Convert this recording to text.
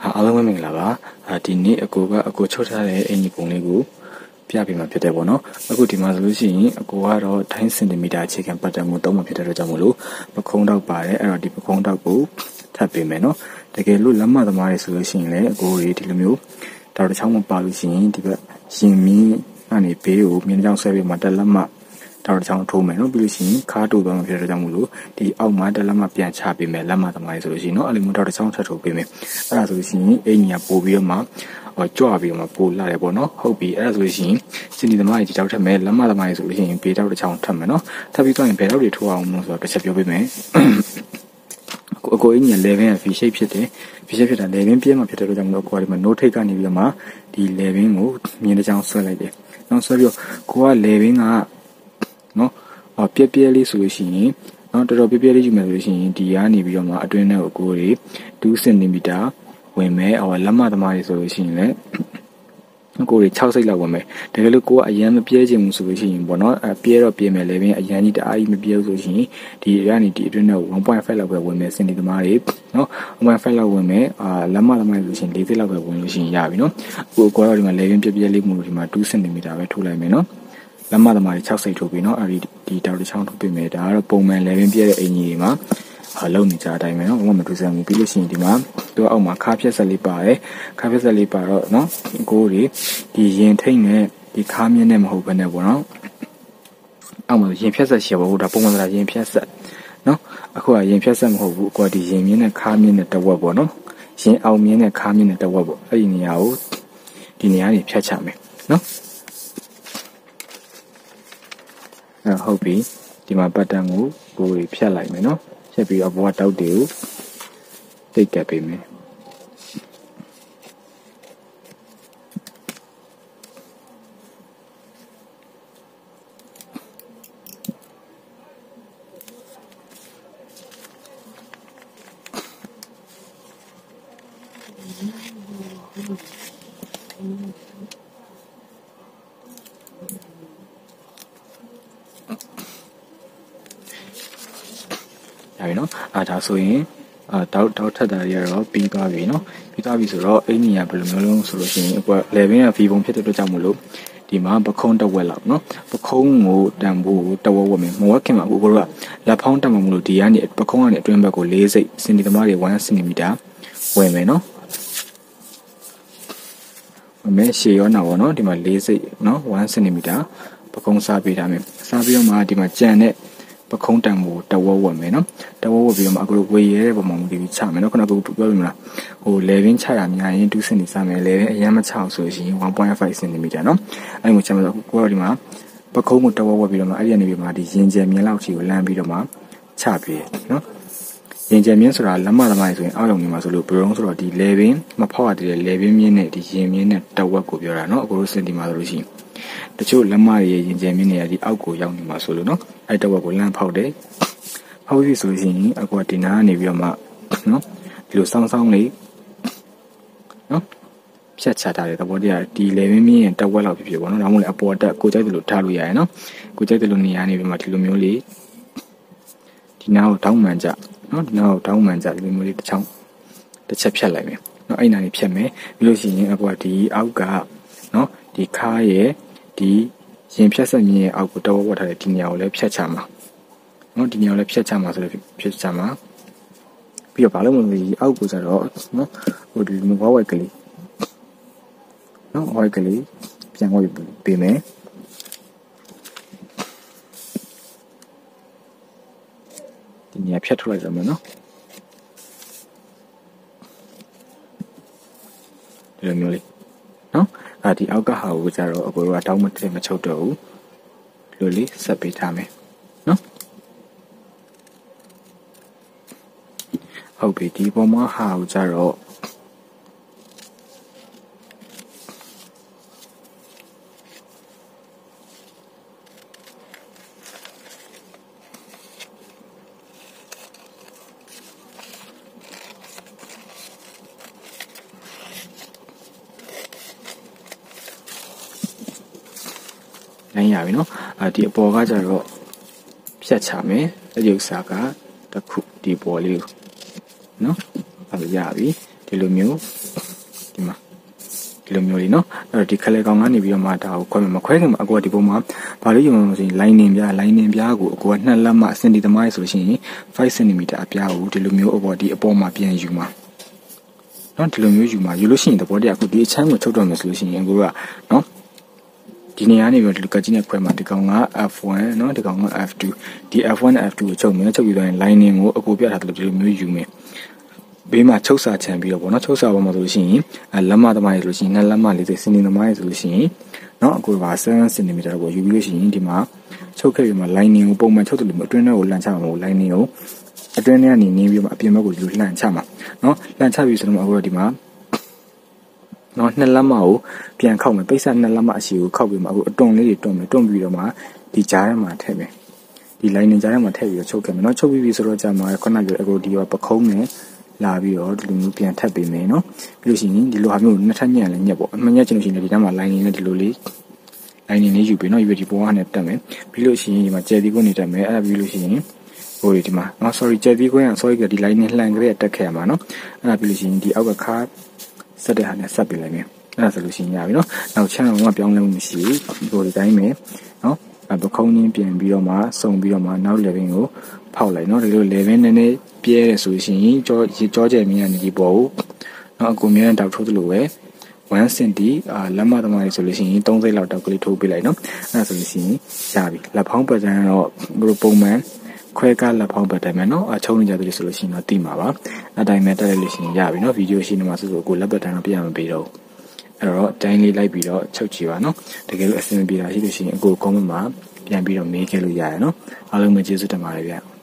အားလုံးပဲမင်္ဂလာပါဒီနေ့အကိုချုပ်ထားတဲ့အင်ဂျီပုံလေးကိုပြပေးမှာဖြစ်တယ်ပေါ့နော်အခုဒီမှာဆိုလို့ရှိရင်အကိုကတော့10 cm အခြေခံပတ်တန်မှုသုံးမှာဖြစ်တဲ့အတွက်ကြောင့်မို့လို့ပခုံးတောက်ပါတယ်အဲ့တော့ဒီပခုံးတောက်ကိုထပ်ပေးမယ်နော်တကယ်လို့လက်မသမားတွေဆိုလို့ရှိရင်လည်းအကိုတွေဒီလိုမျိုးတောက်တစ်ချောင်းမပါလို့ရှိရင်ဒီဘက်ရင်မင်းကနေဘေးကိုမြင်းကြောင်ဆွဲပြီးမှတက်လက်မတောက်တစ်ချောင်းထိုးမယ်နော်ပြီးလို့ရှိရင်ခါတိုးသွားမှာဖြစ်တဲ့ကြောင့်မို့လို့ဒီအောက်မှာတက်လက်မပြန်ချပေးမယ်လက်မသမားတွေဆိုလို့ရှိရင်နော်အဲ့လိုမျိုးတောက်တစ်ချောင်းထပ်ထိုးပေးမယ်အဲ့ဒါဆိုလို့ရှိရင်အင်ကြီးကပို့ပြီးတော့မှကြွပြီးတော့မှပို့လာတယ်ပေါ့နော်ဟုတ်ပြီအဲ့ဒါဆိုလို့ရှိရင်စင်ဒီသမားကြီးတောက်ထပ်မယ်လက်မသမားတွေဆိုလို့ရှိရင်ဘေးတောက်တစ်ချောင်းထပ်မယ်နော်ထပ်ပြီးတော့ရင်ဘယ်တော့တွေထိုးအောင်လို့ဆိုတော့တစ်ချက်ပြောပေးမယ်အကိုအင်းကြီး11က V shape ဖြစ်တယ် V shape ဖြစ်တာ11ပြည့်မှာဖြစ်တဲ့အတွက်ကြောင့်မလို့ကိုကဒီမှာ no take ကနေပြီးတော့မှဒီ11ကိုမြင်းတစ်ချောင်းဆွဲလိုက်တယ်နောက်ဆွဲပြီးတော့ကိုက11ကနော်ပြက်လေးဆိုလို့ရှိရင်နော်တော်တော်ပြက်လေးယူမယ်ဆိုလို့ရှိရင်ဒီကနေပြီးတော့မှအတွင်းထဲကိုကိုတွေ2 cm ဝင်မယ်လက်မသမားတွေဆိုလို့ရှိရင်လည်းကိုတွေ6စိတ်လောက်ဝင်မယ်တကယ်လို့ကိုကအရန်မပြဲချင်ဘူးဆိုလို့ရှိရင်ပေါ့နော်ပြဲတော့ပြဲမယ်လေဘင်းအရန်ကြီးတအားကြီးမပြဲဘူးဆိုရှင်ဒီကနေဒီအတွင်းထဲကို 1.5 လောက်ပဲဝင်မယ်စင်တီသမားတွေနော် 1.5 လောက်ဝင်မယ်လက်မသမားတွေဆိုရှင်4စိတ်လောက်ပဲဝင်လို့ရှိရင်ရပြီနော်ကိုကတော့ဒီမှာလေဘင်းပြဲလေးမှုလို့ဒီမှာ2 cm ပဲထိုးလိုက်မယ်နော်လက်မသမားတွေ6စိတ်ထိုးပြီးနော်ဒီတောက်တစ်ချောင်းထိုးပေးမယ်ဒါကတော့ပုံမှန်လေဘင်းပြဲတဲ့အင်ကြီးတွေမှာလုံးနေကြအတိုင်းပဲနော်ဘာမှမတူစမ်းဘူးပြီးလို့ရှိရင်ဒီမှာသူအောက်မှာခါဖြက်ဆက်လေးပါတယ်ခါဖြက်ဆက်လေးပါတော့နော်ကိုတွေဒီရင်ထိတ်နဲ့ဒီခါမြင့်နဲ့မဟုတ်ဘဲနဲ့ပေါ့နော်အောက်မှာရင်ဖြက်ဆက်ရှိပါဘူးဒါပုံမှန်ဆိုတာရင်ဖြက်ဆက်နော်အခုကရင်ဖြက်ဆက်မဟုတ်ဘူးကိုကဒီရင်မြင့်နဲ့ခါမြင့်နဲ့တဝက်ပေါ့နော်ရင်အောင်မြင့်နဲ့ခါမြင့်နဲ့တဝက်ပေါ့အဲ့ဒီနေရာကိုဒီနေရာနေဖြတ်ချမယ်နော်ဟုတ်ပြီဒီမှာပတ်တန်ကိုကိုတွေဖြတ်လိုက်မယ်နော်ဖြတ်ပြီးတော့ဘောတောက်တွေကိုတိတ်ကပ်ပေးမယ်ဒါပြီနော်ဒါဆိုရင်တောက်ထက်တာတွေကတော့ပြီးသွားပြီနော်ပြီးသွားပြီဆိုတော့အင်ကြီးကဘယ်လိုမျိုးလုံးဆိုလို့ရှိရင်အခု11က V ပုံဖြစ်တဲ့အတွက်ကြောင့်မို့လို့ဒီမှာပခုံးတစ်ဝက်လောက်နော်ပခုံးကိုတန်ဖို့တဝက်ဝက်မယ်မဝက်ခင်မှာအခုတို့ကလက်ဖောင်းတက်မှာမလို့ဒီကနေပခုံးကနေအတွင်းဘက်ကို4စိတ်စင်တီသမားတွေ1 cm ဝင်မယ်နော်ဝင်မယ်ရှည်ရောနာပေါ့နော်ဒီမှာ4စိတ်နော်1 cm ပခုံးစားပေးထားမယ်စားပြီးတော့မှဒီမှာကြံတဲ့ပခုံးတန်ကိုတဝက်ဝက်မယ်နော်တဝက်ဝက်ပြီးတော့မှအခုဝေရဲတဲ့ပုံမှာမူတည်ပြီးချမယ်နော်ခုနကပြောပြမလား11ချရများရင်2 cm စားမယ်11အရင်မချအောင်ဆိုရင်1.5 cm နော်အဲ့လိုချမယ်ဆိုကိုကတော့ဒီမှာပခုံးကိုတဝက်ဝက်ပြီးတော့မှအဲ့ဒီကနေပြီးမှဒီရင်ကျယ်မြင်းလောက်ချီကိုလမ်းပြီးတော့မှချပေးနော်ရင်ကျယ်မြင်းဆိုတာလက်မသမားဆိုရင်အောက်ရုံနေမှာဆိုလို့ဘရုံးဆိုတော့ဒီ11မဖောက်ရတဲ့11မြင်းနဲ့ဒီရင်မြင်းနဲ့တဝက်ကိုပြောတာနော်အခုတို့စင်တီမှာဆိုလို့ရှိရင်တချို့လက်မရဲ့ရင်ကျယ်မြင်းတွေကဒီအောက်ကိုရောက်နေမှာဆိုလို့နော်အဲ့တဝက်ကိုလမ်းဖောက်တယ်ဖောက်ပြီဆိုလို့ရှိရင်အခုကဒီနားကနေပြီးတော့မှနော်ဒီလိုစောင်းလေးနော်ဖြတ်ချထားတဲ့သဘောတရားဒီ11မြင်းရဲ့တဝက်လောက်ဖြစ်ပေါ့နော်ဒါမှမဟုတ်အပေါ်တက်ကိုကြိုက်တယ်လို့ထားလို့ရတယ်နော်ကိုကြိုက်တယ်လို့နေရာနေပြီးမှဒီလိုမျိုးလေးဒီနားကိုတောင်းမှန်ကြနော်ဒီနားကိုတောင်းမှန်ကြဒီလိုမျိုးလေးတစ်ချောင်းတစ်ချက်ဖြတ်လိုက်မယ်နော်အဲ့နားလေးဖြတ်မယ်ပြီးလို့ရှိရင်အခုကဒီအောက်ကနော်ဒီခါရဲ့ဒီရင်ဖြတ်ဆက်မြင်းရဲ့အောက်ကိုတဝက်ဝက်ထားတဲ့ဒီနေရာကိုလည်းဖြတ်ချမှာနော်ဒီနေရာကိုလည်းဖြတ်ချမှာဆိုတော့ဖြတ်ချမှာပြီးတော့ဘာလို့မလဲဒီအောက်ကိုဆိုတော့နော်ဒီဝဝက်ကလေးနော်ဝက်ကလေးပြန်ဝက်ပေးမယ်ဒီနေရာဖြတ်ထုတ်လိုက်ကြမယ်နော်ဒီလိုမျိုးလေးနော်ဒီအောက်ကဟာကိုကြတော့အကိုတို့ကတောင်းမထည့်မချုပ်တော့ဘူးဒီလိုလေးဆက်ပေးထားမယ်နော်ဟုတ်ပြီဒီပေါ်မှာဟာကိုကြတော့နိုင်ရပြီနော်ဒီအပေါ်ကကြတော့ဖြတ်ချမယ်အဲ့ဒီဥစ္စာကတစ်ခုဒီပေါ်လေးနော်အဲ့လိုရပြီ ဒီလိုမျိုးဒီမှာဒီလိုမျိုးလေးနော်အဲ့တော့ဒီခက်လေကောင်ကနေပြီးတော့မှဒါကိုခွဲမှာမခွဲခင်မှာအကိုကဒီပုံမှာဘာလို့ယူမလို့ဆိုရင် lining ပြားကိုအကိုက2လက်မှစင်တီသမားဆိုလို့ရှိရင်5 cm အပြားကိုဒီလိုမျိုးအပေါ်ဒီအပေါ်မှာပြန်ယူမှာနော်ဒီလိုမျိုးယူလို့ရှိရင်သဘောတရားအခုဒီအချမ်းကိုချုပ်တော့မယ်ဆိုလို့ရှိရင်အကိုကနော်ဒီနေရာနေပြီးတော့ဒီကကြီးနဲ့ခွဲမှာဒီကောင်က F1 နော်ဒီကောင်က F2 ဒီ F1 နဲ့ F2 ကိုချုပ်ပြီးတော့ lining ကိုအကိုပြထားတယ်လို့ဒီလိုမျိုးယူမယ်ဘေးမှာချုပ်စာချန်ပြီးတော့ပေါ့နော်ချုပ်စာပေါ်မှာဆိုလို့ရှိရင်လက်မသမားရဆိုလို့ရှိရင်လက်မလေးစင်တီသမားရဆိုလို့ရှိရင်နော်အကိုက7 cm ကိုယူပြီးလို့ရှိရင်ဒီမှာချုပ်ခဲ့ပြီးမှ lining ကိုပုံမှန်ချုပ်တယ်လို့အတွင်းထဲကိုလှန်ချမှာမဟုတ် lining ကိုအတွင်းထဲကနေနေပြီးမှအပြင်ဘက်ကိုဒီလိုလှန်ချမှာနော်လှန်ချပြီးဆိုတော့အကိုကဒီမှာနော်2လက်မကိုပြန်ခောက်မယ်ပိတ်ဆက်2လက်မအရှိကိုခောက်ပြီးမှအခုအတွန်းလေးတွေတွန်းမယ်တွန်းပြီးတော့မှဒီကြားထဲမှာထည့်မယ်ဒီ lining ကြားထဲမှာထည့်ပြီးတော့ချုပ်ခဲ့မယ်နော်ချုပ်ပြီးပြီဆိုတော့ကြာမှာခုနကပြောအကိုဒီကပခုံးနဲ့လာပြီးတော့ဒီလိုမျိုးပြန်ထပ်ပေးမယ်နော်ပြီးလို့ရှိရင်ဒီလိုဟာမျိုးနှစ်ထပ်ညံ့လည်းညက်ပေါ့အမှန်ညက်ချင်လို့ရှိရင်ဒီထဲမှာ lining နဲ့ဒီလိုလေး lining လေးယူပြီးနော်ယူပြီးဒီပေါ်ကနေတက်မယ်ပြီးလို့ရှိရင်ဒီမှာကျဲသီးကွင်းနေတက်မယ်အဲ့ဒါပြီးလို့ရှိရင်ဟိုဒီမှာနော် sorry ကျဲသီးကွင်းsorry ကဒီ lining လှန်ကြတဲ့တက်ခဲ့ရမှာနော်အဲ့ဒါပြီးလို့ရှိရင်ဒီအောက်ကခါဆက်တဲ့ဟာနဲ့ဆက်ပေးလိုက်မယ်အဲ့ဒါဆိုလို့ရှိရင်ရပြီနော်နောက် channel ကပြောင်းလဲမှုမရှိဘူးဒီလိုဒီတိုင်းပဲနော်ပခုံးချင်းပြင်ပြီးတော့မှစုံပြီးတော့မှနောက် level ကိုဖောက်လိုက်နော်ဒီလို level နည်းနည်းပြဲတယ်ဆိုရှင်ကြောကျယ်မြင်းကနေဒီပေါ်ကိုနော်အကူမြင်းတောက်ထိုးသလိုပဲ1 cm လက်မသမားလေးဆိုလို့ရှိရင်3စိတ်လောက်တောက်ကလေးထိုးပေးလိုက်နော်အဲ့ဒါဆိုလို့ရှိရင်ရပြီလက်ဖောင်းပတ်တန်းတော့ဘယ်လိုပုံမှန်ခွဲကားလက်ဖောင်းပတ်တယ်မယ်နော်အချုံနေကြတယ်ဆိုလို့ရှိရင်တော့တိမှာပါအတိုင်းပဲတက်လိုက်လို့ရှိရင်ရပြီနော်ဗီဒီယိုရှိနေမှာဆိုကိုလက်ပတ်တန်းတော့ပြရမပေးတော့အဲ့တော့တိုင်းလေးလိုက်ပြီးတော့ချုပ်ကြည့်ပါနော်တကယ်လို့အဆင်ပြေတာရှိလို့ရှိရင်အကို comment မှာပြန်ပြီးတော့မေးခဲ့လို့ရတယ်နော်အားလုံးပဲကျေးဇူးတင်ပါတယ်ဗျ